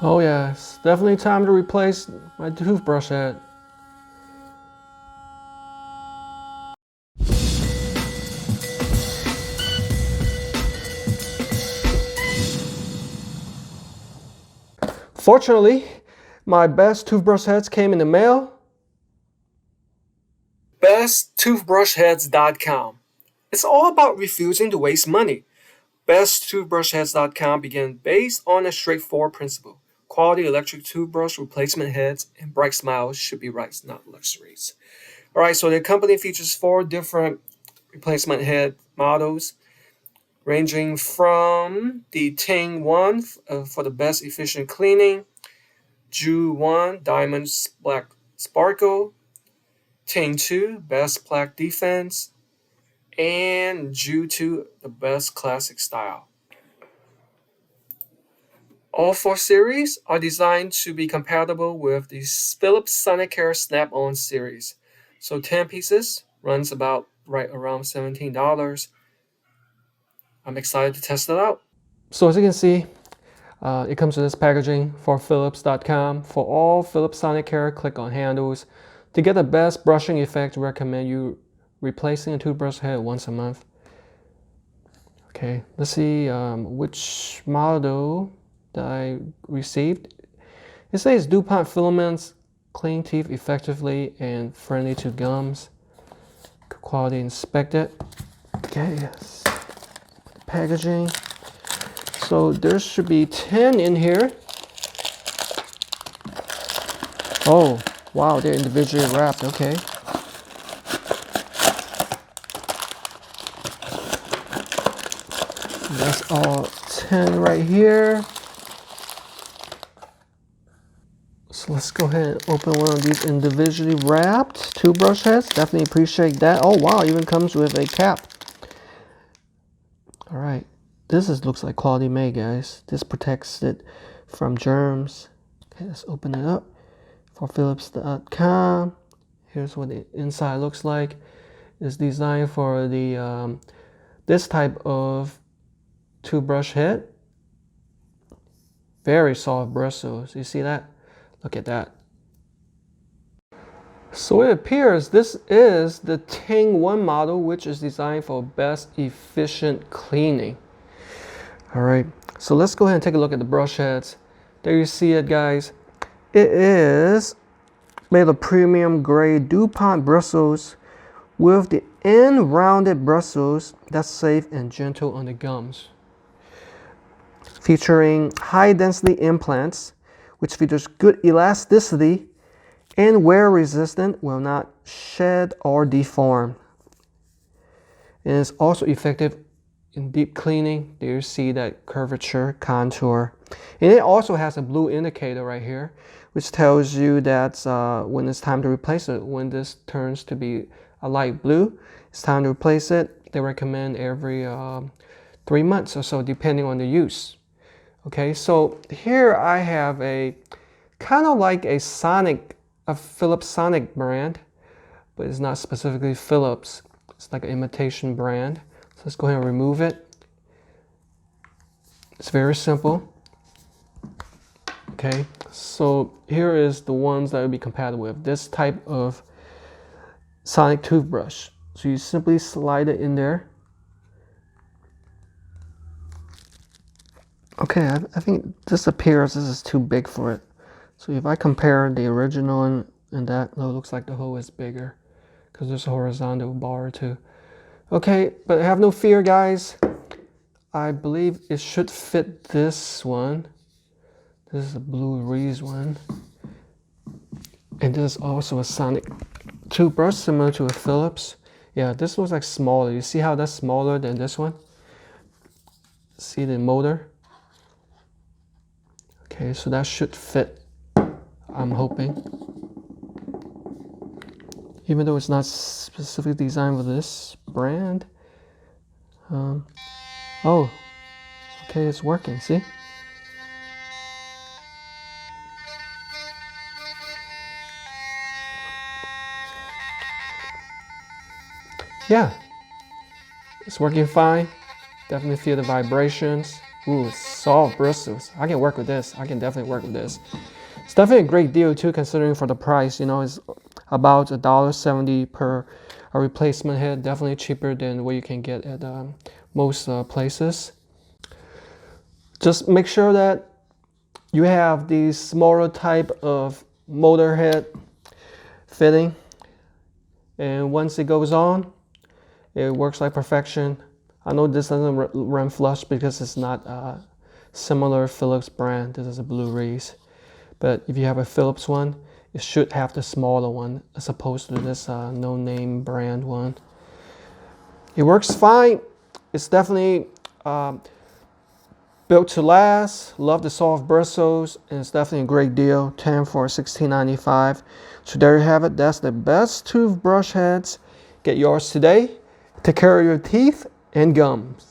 Oh yeah, it's definitely time to replace my toothbrush head. Fortunately, my best toothbrush heads came in the mail. BestToothbrushHeads.com. It's all about refusing to waste money. BestToothbrushHeads.com began based on a straightforward principle. Quality electric toothbrush replacement heads and bright smiles should be rights, not luxuries. Alright, so the company features 4 different replacement head models, ranging from the Ting 1 for the best efficient cleaning, Ju 1 Diamond Black Sparkle, Ting 2 Best Plaque Defense, and Ju 2 the Best Classic Style. All 4 series are designed to be compatible with the Philips Sonicare Snap-on series. So 10 pieces runs about right around $17. I'm excited to test it out. So as you can see, it comes with this packaging for Philips.com. For all Philips Sonicare, click on handles. To get the best brushing effect, recommend you replacing a toothbrush head once a month. Okay, let's see which model that I received. It says DuPont filaments clean teeth effectively and friendly to gums. Quality inspected. Okay, yes. Packaging. So there should be 10 in here. Oh, wow, they're individually wrapped. Okay. That's all 10 right here. So let's go ahead and open one of these individually wrapped toothbrush heads. Definitely appreciate that. Oh wow, even comes with a cap. All right, looks like quality made, guys. This protects it from germs. Okay, let's open it up for Philips.com. Here's what the inside looks like. It's designed for the this type of toothbrush head. Very soft bristles. You see that? Look at that. So it appears this is the Ting 1 model, which is designed for best efficient cleaning. All right, so let's go ahead and take a look at the brush heads. There you see it, guys. It is made of premium grade DuPont bristles with the end rounded bristles that's safe and gentle on the gums. Featuring high density implants, which features good elasticity and wear resistant, will not shed or deform. And it's also effective in deep cleaning. There you see that curvature contour. And it also has a blue indicator right here, which tells you that when it's time to replace it. When this turns to be a light blue, it's time to replace it. They recommend every 3 months or so, depending on the use. Okay, so here I have a kind of like a Philips Sonic brand, but it's not specifically Philips. It's like an imitation brand. So let's go ahead and remove it. It's very simple. Okay, so here is the ones that would be compatible with this type of sonic toothbrush. So you simply slide it in there. Okay, I think this appears this is too big for it. So if I compare the original and that, it looks like the hole is bigger because there's a horizontal bar too. Okay, but have no fear, guys. I believe it should fit this one. This is a Blue Reese one. And this is also a sonic toothbrush similar to a Philips. Yeah, this one's like smaller. You see how that's smaller than this one? See the motor? Okay, so that should fit, I'm hoping. Even though it's not specifically designed for this brand. Oh, okay, it's working, see? Yeah, it's working fine. Definitely feel the vibrations. Ooh, it's soft bristles. I can work with this. I can definitely work with this. It's definitely a great deal too, considering for the price. You know, it's about $1.70 per a replacement head. Definitely cheaper than what you can get at most places. Just make sure that you have the smaller type of motor head fitting, and once it goes on, it works like perfection. I know this doesn't run flush because it's not a similar Philips brand. This is a Blu-rays. But if you have a Philips one, it should have the smaller one as opposed to this no-name brand one. It works fine. It's definitely built to last. Love the soft bristles, and it's definitely a great deal. 10 for $16.95. So there you have it. That's the best toothbrush heads. Get yours today. Take care of your teeth and gums.